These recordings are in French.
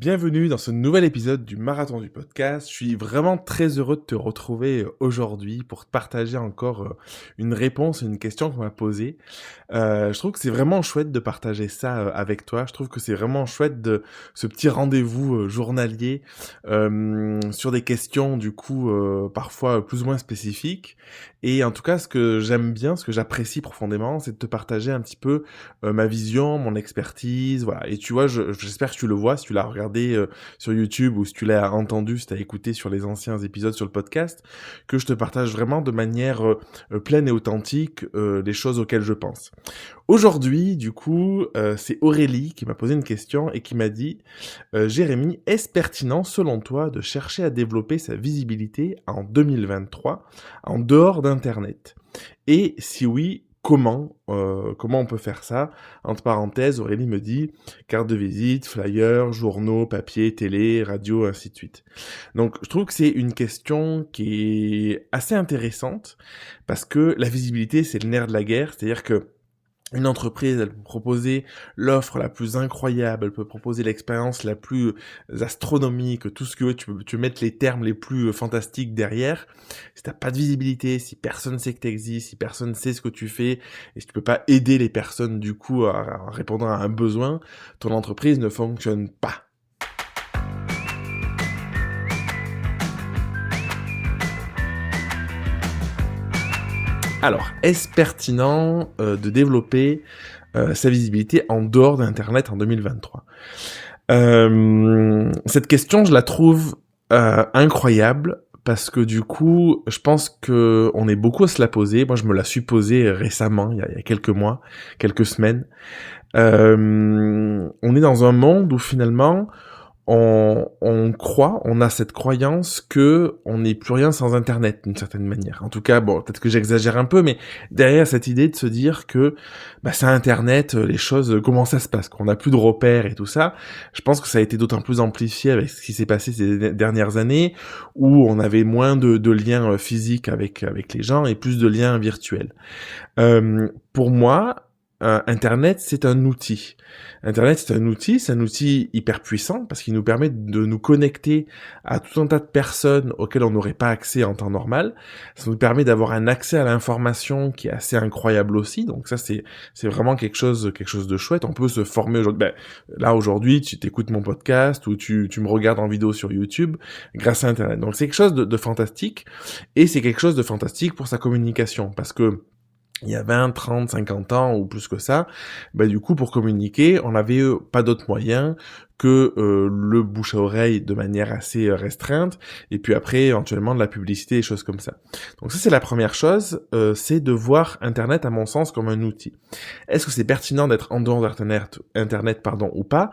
Bienvenue dans ce nouvel épisode du Marathon du podcast. Je suis vraiment très heureux de te retrouver aujourd'hui pour te partager encore une réponse à une question qu'on m'a posée. Je trouve que c'est vraiment chouette de partager ça avec toi. Je trouve que c'est vraiment chouette de ce petit rendez-vous journalier sur des questions du coup parfois plus ou moins spécifiques. Et en tout cas, ce que j'aime bien, ce que j'apprécie profondément, c'est de te partager un petit peu ma vision, mon expertise, voilà. Et tu vois, j'espère que tu le vois, si tu l'as regardé sur YouTube ou si tu l'as entendu, si tu as écouté sur les anciens épisodes sur le podcast, que je te partage vraiment de manière pleine et authentique les choses auxquelles je pense. Aujourd'hui, du coup, c'est Aurélie qui m'a posé une question et qui m'a dit Jérémy, est-ce pertinent selon toi de chercher à développer sa visibilité en 2023 en dehors d'Internet? Et si oui, comment on peut faire ça? Entre parenthèses, Aurélie me dit carte de visite, flyers, journaux, papier, télé, radio, ainsi de suite. Donc je trouve que c'est une question qui est assez intéressante parce que la visibilité, c'est le nerf de la guerre, c'est-à-dire que une entreprise, elle peut proposer l'offre la plus incroyable, elle peut proposer l'expérience la plus astronomique, tout ce que tu peux mettre les termes les plus fantastiques derrière. Si t'as pas de visibilité, si personne sait que tu existes, si personne sait ce que tu fais, et si tu peux pas aider les personnes du coup à répondre à un besoin, ton entreprise ne fonctionne pas. Alors, est-ce pertinent de développer sa visibilité en dehors d'Internet en 2023 ? Cette question, je la trouve incroyable parce que du coup, je pense que on est beaucoup à se la poser. Moi, je me la suis posée récemment, il y a quelques mois, quelques semaines. On est dans un monde où finalement, on a cette croyance que on n'est plus rien sans Internet d'une certaine manière. En tout cas, bon, peut-être que j'exagère un peu, mais derrière cette idée de se dire que c'est Internet, les choses, comment ça se passe, qu'on n'a plus de repères et tout ça, je pense que ça a été d'autant plus amplifié avec ce qui s'est passé ces dernières années, où on avait moins de liens physiques avec les gens et plus de liens virtuels. Pour moi, Internet, c'est un outil. Internet, c'est un outil hyper puissant parce qu'il nous permet de nous connecter à tout un tas de personnes auxquelles on n'aurait pas accès en temps normal. Ça nous permet d'avoir un accès à l'information qui est assez incroyable aussi. Donc ça, c'est vraiment quelque chose de chouette. On peut se former aujourd'hui. Là, aujourd'hui, tu t'écoutes mon podcast ou tu me regardes en vidéo sur YouTube grâce à Internet. Donc c'est quelque chose de fantastique et c'est quelque chose de fantastique pour sa communication parce que il y a 20, 30, 50 ans ou plus que ça, du coup pour communiquer, on n'avait pas d'autre moyen que le bouche à oreille de manière assez restreinte, et puis après éventuellement de la publicité et choses comme ça. Donc ça c'est la première chose, c'est de voir Internet à mon sens comme un outil. Est-ce que c'est pertinent d'être en dehors d'Internet, ou pas?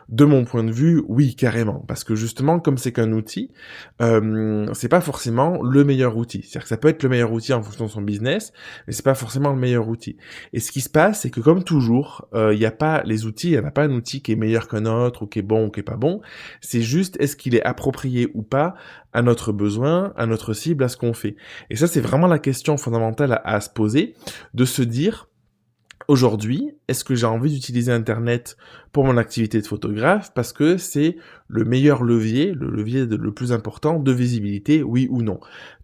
De mon point de vue, oui carrément, parce que justement comme c'est qu'un outil, c'est pas forcément le meilleur outil. C'est-à-dire que ça peut être le meilleur outil en fonction de son business, mais c'est pas forcément le meilleur outil. Et ce qui se passe, c'est que comme toujours, il n'y a pas les outils, il n'y en a pas un outil qui est meilleur qu'un autre, ou qui est bon, ou qui est pas bon. C'est juste, est-ce qu'il est approprié ou pas à notre besoin, à notre cible, à ce qu'on fait. Et ça, c'est vraiment la question fondamentale à se poser, de se dire, aujourd'hui, est-ce que j'ai envie d'utiliser Internet pour mon activité de photographe parce que c'est le meilleur levier, le levier le plus important de visibilité, oui ou non?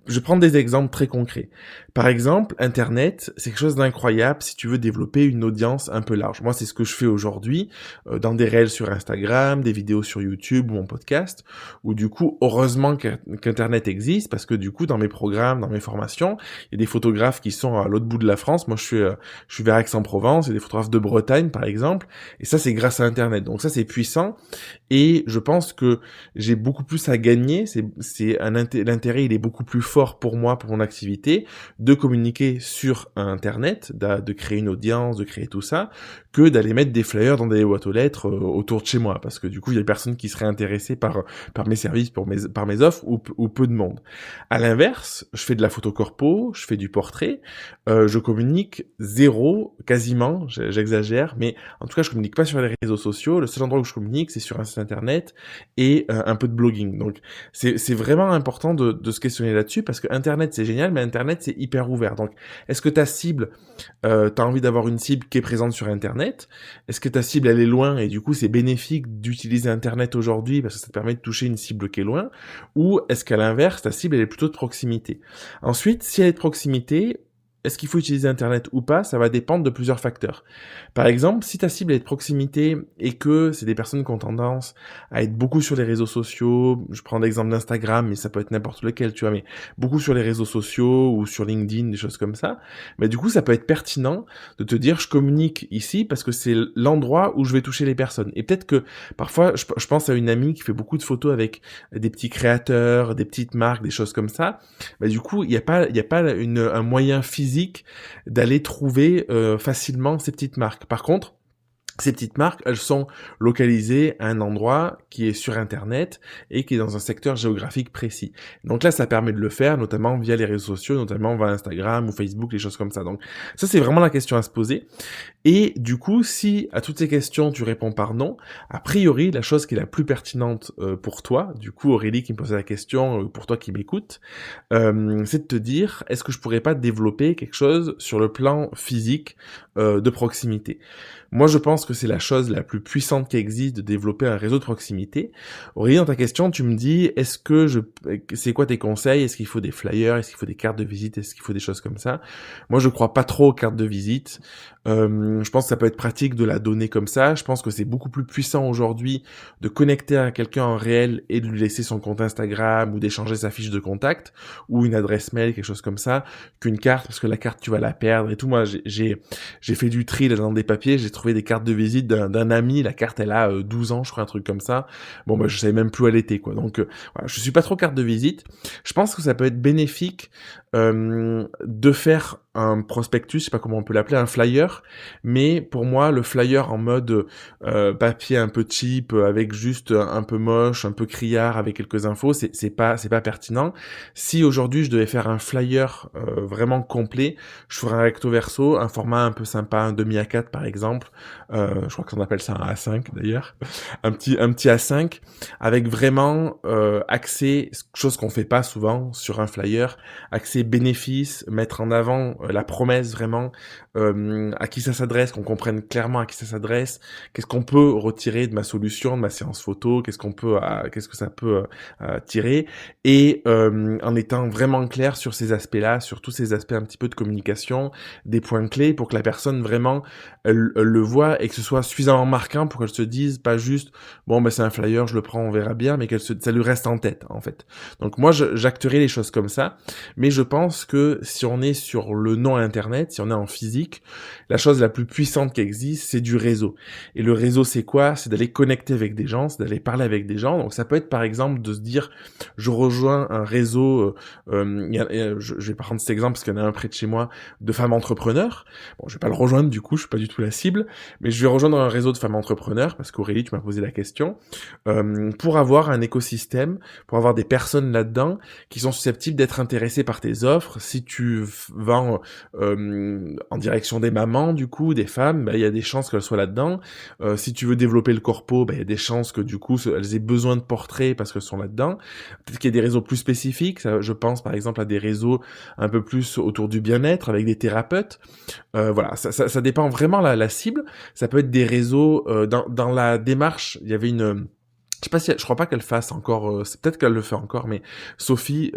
Je vais prendre des exemples très concrets. Par exemple, Internet, c'est quelque chose d'incroyable si tu veux développer une audience un peu large. Moi, c'est ce que je fais aujourd'hui dans des réels sur Instagram, des vidéos sur YouTube ou mon podcast, où du coup, heureusement qu'Internet existe parce que du coup, dans mes programmes, dans mes formations, il y a des photographes qui sont à l'autre bout de la France. Moi, je suis vers Aix-en-Provence, il y a des photographes de Bretagne, par exemple, et ça, c'est grâce à Internet. Donc ça, c'est puissant, et je pense que j'ai beaucoup plus à gagner. L'intérêt, il est beaucoup plus fort pour moi, pour mon activité, de communiquer sur Internet, de créer une audience, de créer tout ça, que d'aller mettre des flyers dans des boîtes aux lettres autour de chez moi, parce que du coup, il y a des personnes qui seraient intéressées par mes services, par mes offres, ou peu de monde. À l'inverse, je fais de la photo corpo, je fais du portrait, je communique zéro, quasiment, j'exagère, mais en tout cas, je communique pas sur les réseaux sociaux. Le seul endroit où je communique, c'est sur un site internet et un peu de blogging. Donc, c'est vraiment important de se questionner là-dessus, parce que internet c'est génial, mais internet c'est hyper ouvert. Donc, est-ce que ta cible, tu envie d'avoir une cible qui est présente sur internet? Est-ce que ta cible elle est loin et du coup c'est bénéfique d'utiliser internet aujourd'hui parce que ça te permet de toucher une cible qui est loin? Ou est-ce qu'à l'inverse, ta cible elle est plutôt de proximité? Ensuite, si elle est de proximité, est-ce qu'il faut utiliser Internet ou pas? Ça va dépendre de plusieurs facteurs. Par exemple, si ta cible est de proximité et que c'est des personnes qui ont tendance à être beaucoup sur les réseaux sociaux, je prends l'exemple d'Instagram, mais ça peut être n'importe lequel, tu vois, mais beaucoup sur les réseaux sociaux ou sur LinkedIn, des choses comme ça, mais du coup, ça peut être pertinent de te dire, je communique ici parce que c'est l'endroit où je vais toucher les personnes. Et peut-être que parfois, je pense à une amie qui fait beaucoup de photos avec des petits créateurs, des petites marques, des choses comme ça. Bah, du coup, il y a pas un moyen physique d'aller trouver facilement ces petites marques. Par contre, ces petites marques, elles sont localisées à un endroit qui est sur Internet et qui est dans un secteur géographique précis. Donc là, ça permet de le faire, notamment via les réseaux sociaux, notamment via Instagram ou Facebook, les choses comme ça. Donc ça, c'est vraiment la question à se poser. Et du coup, si à toutes ces questions, tu réponds par non, a priori, la chose qui est la plus pertinente pour toi, du coup, Aurélie qui me posait la question, pour toi qui m'écoutes, c'est de te dire, est-ce que je pourrais pas développer quelque chose sur le plan physique de proximité? Moi, je pense que c'est la chose la plus puissante qui existe de développer un réseau de proximité. Aurélie, dans ta question, tu me dis, c'est quoi tes conseils? Est-ce qu'il faut des flyers? Est-ce qu'il faut des cartes de visite? Est-ce qu'il faut des choses comme ça? Moi, je crois pas trop aux cartes de visite. Je pense que ça peut être pratique de la donner comme ça. Je pense que c'est beaucoup plus puissant aujourd'hui de connecter à quelqu'un en réel et de lui laisser son compte Instagram ou d'échanger sa fiche de contact ou une adresse mail, quelque chose comme ça, qu'une carte, parce que la carte, tu vas la perdre et tout. Moi, j'ai fait du tri là, dans des papiers, j'ai trouvé des cartes de visite d'un ami, la carte elle a 12 ans, je crois, un truc comme ça. Bon, bah, je savais même plus où elle était, quoi. Donc, voilà, je suis pas trop carte de visite. Je pense que ça peut être bénéfique de faire un prospectus, je sais pas comment on peut l'appeler, un flyer, mais pour moi, le flyer en mode papier un peu cheap, avec juste un peu moche, un peu criard, avec quelques infos, c'est pas pertinent. Si aujourd'hui je devais faire un flyer vraiment complet, je ferais un recto verso, un format un peu sympa, un demi A4 par exemple, je crois qu'on appelle ça un A5 d'ailleurs, un petit A5 avec vraiment accès, chose qu'on fait pas souvent sur un flyer, accès bénéfices, mettre en avant la promesse vraiment, à qui ça s'adresse, qu'on comprenne clairement à qui ça s'adresse, qu'est-ce qu'on peut retirer de ma solution, de ma séance photo, qu'est-ce que ça peut tirer, et en étant vraiment clair sur ces aspects-là, sur tous ces aspects un petit peu de communication, des points clés pour que la personne vraiment elle le voit et que ce soit suffisamment marquant pour qu'elle se dise pas juste bon ben c'est un flyer, je le prends, on verra bien, mais ça lui reste en tête en fait. Donc moi j'acterai les choses comme ça, mais je pense que si on est sur le non internet, si on est en physique, la chose la plus puissante qui existe, c'est du réseau. Et le réseau c'est quoi? C'est d'aller connecter avec des gens, c'est d'aller parler avec des gens. Donc ça peut être par exemple de se dire je rejoins un réseau, je vais pas prendre cet exemple parce qu'il y en a un près de chez moi, de femmes entrepreneurs. Bon, je vais pas le rejoindre du coup, je suis pas du tout la cible, mais je vais rejoindre un réseau de femmes entrepreneurs parce qu'Aurélie, tu m'as posé la question, pour avoir un écosystème, pour avoir des personnes là-dedans qui sont susceptibles d'être intéressées par tes offres. Si tu vends en direction des mamans, du coup, des femmes, bah, il y a des chances qu'elles soient là-dedans. Si tu veux développer le corpo, bah, il y a des chances que du coup, elles aient besoin de portraits parce qu'elles sont là-dedans. Peut-être qu'il y a des réseaux plus spécifiques. Ça, je pense par exemple à des réseaux un peu plus autour du bien-être avec des thérapeutes. Voilà, ça dépend vraiment la cible. Ça peut être des réseaux dans la démarche. Il y avait je sais pas si, je crois pas qu'elle fasse encore, c'est peut-être qu'elle le fait encore, mais Sophie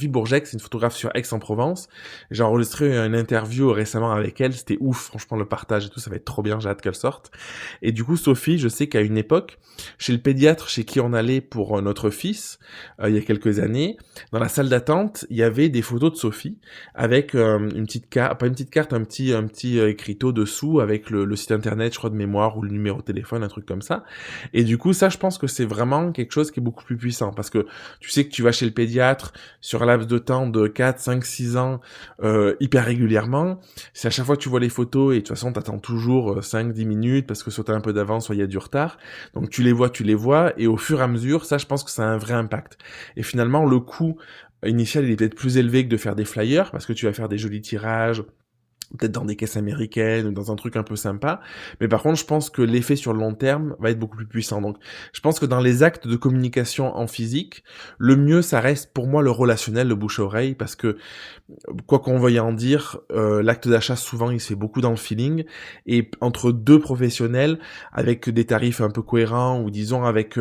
Bourgeck, c'est une photographe sur Aix-en-Provence. J'ai enregistré une interview récemment avec elle, c'était ouf, franchement le partage et tout, ça va être trop bien, j'ai hâte qu'elle sorte. Et du coup, Sophie, je sais qu'à une époque, chez le pédiatre chez qui on allait pour notre fils, il y a quelques années, dans la salle d'attente, il y avait des photos de Sophie avec une petite carte, pas une petite carte, un petit écriteau dessous avec le site internet, je crois de mémoire, ou le numéro de téléphone, un truc comme ça. Et du coup, ça, je pense que c'est vraiment quelque chose qui est beaucoup plus puissant parce que tu sais que tu vas chez le pédiatre sur un laps de temps de 4, 5, 6 ans hyper régulièrement. Si à chaque fois tu vois les photos et de toute façon t'attends toujours 5, 10 minutes parce que soit t'as un peu d'avance, soit il y a du retard. Donc tu les vois et au fur et à mesure, ça, je pense que ça a un vrai impact. Et finalement, le coût initial, il est peut-être plus élevé que de faire des flyers parce que tu vas faire des jolis tirages, peut-être dans des caisses américaines ou dans un truc un peu sympa. Mais par contre, je pense que l'effet sur le long terme va être beaucoup plus puissant. Donc, je pense que dans les actes de communication en physique, le mieux, ça reste pour moi le relationnel, le bouche-oreille, parce que quoi qu'on veuille en dire, l'acte d'achat, souvent, il se fait beaucoup dans le feeling. Et entre deux professionnels, avec des tarifs un peu cohérents, ou disons avec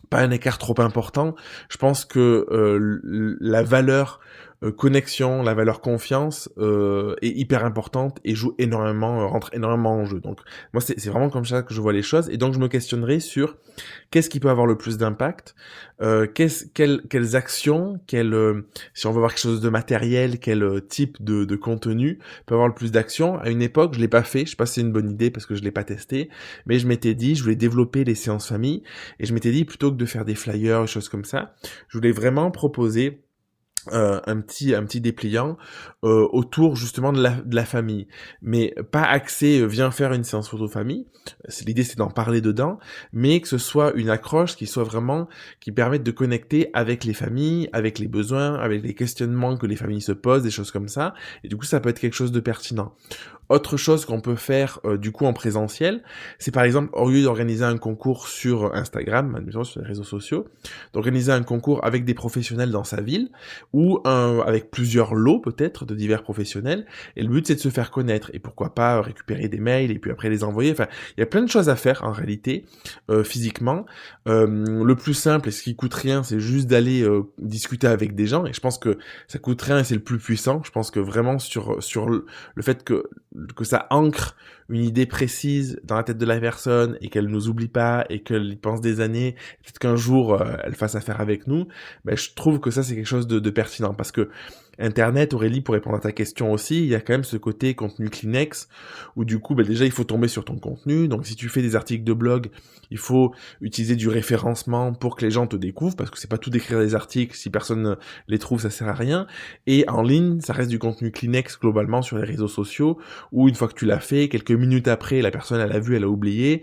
pas un écart trop important, je pense que la valeur connexion, la valeur confiance est hyper importante et joue énormément, rentre énormément en jeu. Donc moi c'est vraiment comme ça que je vois les choses, et donc je me questionnerai sur qu'est-ce qui peut avoir le plus d'impact, quelles actions, si on veut voir quelque chose de matériel, quel type de contenu peut avoir le plus d'actions. À une époque, je l'ai pas fait, je sais pas si c'est une bonne idée parce que je l'ai pas testé, mais je m'étais dit, je voulais développer les séances famille, et je m'étais dit, plutôt que de faire des flyers, des choses comme ça, je voulais vraiment proposer un petit dépliant autour justement de la famille, mais pas axé viens faire une séance photo famille. L'idée c'est d'en parler dedans, mais que ce soit une accroche qui soit vraiment, qui permette de connecter avec les familles, avec les besoins, avec les questionnements que les familles se posent, des choses comme ça, et du coup ça peut être quelque chose de pertinent. Autre chose qu'on peut faire du coup en présentiel, c'est par exemple, au lieu d'organiser un concours sur Instagram, admettons sur les réseaux sociaux, d'organiser un concours avec des professionnels dans sa ville, ou avec plusieurs lots peut-être de divers professionnels, et le but c'est de se faire connaître, et pourquoi pas récupérer des mails, et puis après les envoyer. Enfin, il y a plein de choses à faire en réalité, physiquement. Le plus simple, et ce qui coûte rien, c'est juste d'aller discuter avec des gens, et je pense que ça coûte rien, et c'est le plus puissant. Je pense que vraiment sur le fait que ça ancre une idée précise dans la tête de la personne, et qu'elle nous oublie pas, et qu'elle y pense des années, peut-être qu'un jour elle fasse affaire avec nous, ben, je trouve que ça c'est quelque chose de pertinent, parce que Internet, Aurélie, pour répondre à ta question aussi, il y a quand même ce côté contenu Kleenex, où du coup, ben déjà, il faut tomber sur ton contenu. Donc, si tu fais des articles de blog, il faut utiliser du référencement pour que les gens te découvrent, parce que c'est pas tout d'écrire des articles, si personne les trouve, ça sert à rien. Et en ligne, ça reste du contenu Kleenex globalement sur les réseaux sociaux, où une fois que tu l'as fait, quelques minutes après, la personne, elle a vu, elle a oublié,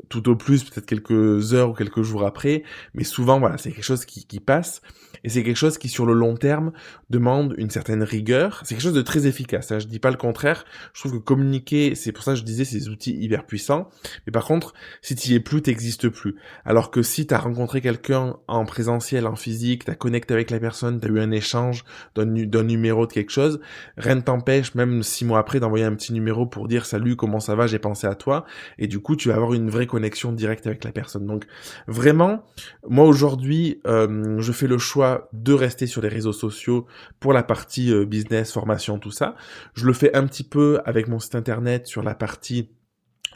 tout au plus, peut-être quelques heures ou quelques jours après, mais souvent, voilà, c'est quelque chose qui passe, et c'est quelque chose qui, sur le long terme, demande une certaine rigueur. C'est quelque chose de très efficace, hein. Je dis pas le contraire. Je trouve que communiquer, c'est pour ça que je disais, c'est des outils hyper puissants. Mais par contre, si tu y es plus, t'existes plus. Alors que si t'as rencontré quelqu'un en présentiel, en physique, t'as connecté avec la personne, t'as eu un échange d'un numéro de quelque chose, rien ne t'empêche, même 6 mois après, d'envoyer un petit numéro pour dire salut, comment ça va, j'ai pensé à toi. Et du coup, tu vas avoir une vraie connexion directe avec la personne. Donc, vraiment, moi aujourd'hui, je fais le choix de rester sur les réseaux sociaux pour la partie business, formation, tout ça. Je le fais un petit peu avec mon site internet sur la partie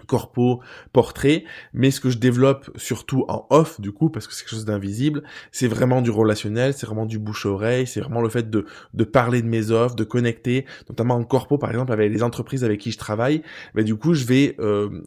corpo, portrait, mais ce que je développe surtout en off du coup, parce que c'est quelque chose d'invisible, c'est vraiment du relationnel, c'est vraiment du bouche-oreille, c'est vraiment le fait de parler de mes offres, de connecter, notamment en corpo par exemple avec les entreprises avec qui je travaille. Mais du coup je vais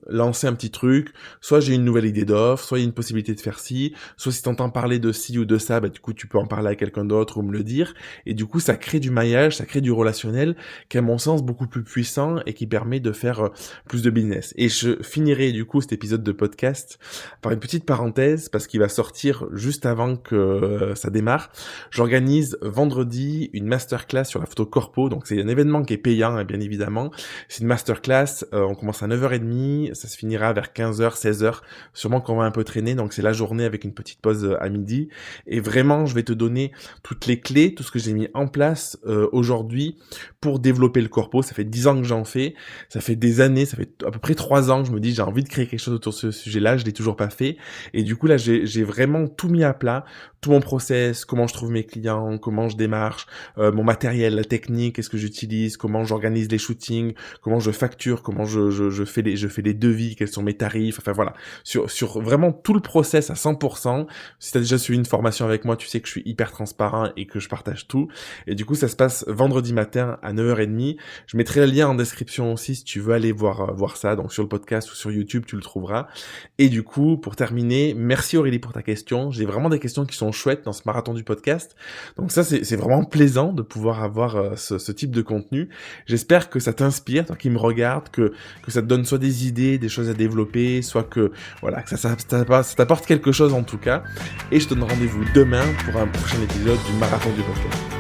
lancer un petit truc, soit j'ai une nouvelle idée d'offre, soit il y a une possibilité de faire ci, soit si t'entends parler de ci ou de ça, bah du coup tu peux en parler à quelqu'un d'autre ou me le dire, et du coup ça crée du maillage, ça crée du relationnel qui est à mon sens beaucoup plus puissant et qui permet de faire plus de business. Et je finirai du coup cet épisode de podcast par une petite parenthèse, parce qu'il va sortir juste avant que ça démarre. J'organise vendredi une masterclass sur la photo corpo, donc c'est un événement qui est payant, hein, bien évidemment. C'est une masterclass, on commence à 9h30, ça se finira vers 15h, 16h, sûrement qu'on va un peu traîner, donc c'est la journée avec une petite pause à midi. Et vraiment, je vais te donner toutes les clés, tout ce que j'ai mis en place aujourd'hui pour développer le corpo. Ça fait 10 ans que j'en fais, ça fait des années, ça fait à peu près 3 ans que je me dis j'ai envie de créer quelque chose autour de ce sujet-là, je l'ai toujours pas fait, et du coup là j'ai vraiment tout mis à plat, tout mon process, comment je trouve mes clients, comment je démarche, mon matériel, la technique, qu'est-ce que j'utilise, comment j'organise les shootings, comment je facture, comment je fais les devis, quels sont mes tarifs, enfin voilà, sur vraiment tout le process à 100%. Si t'as déjà suivi une formation avec moi, tu sais que je suis hyper transparent et que je partage tout, et du coup ça se passe vendredi matin à 9h30. Je mettrai le lien en description aussi si tu veux aller voir ça, donc sur le podcast ou sur YouTube, tu le trouveras. Et du coup, pour terminer, merci Aurélie pour ta question. J'ai vraiment des questions qui sont chouettes dans ce marathon du podcast. Donc ça, c'est vraiment plaisant de pouvoir avoir ce type de contenu. J'espère que ça t'inspire, toi qui me regardes, que ça te donne soit des idées, des choses à développer, soit que voilà, que ça t'apporte quelque chose en tout cas. Et je te donne rendez-vous demain pour un prochain épisode du marathon du podcast.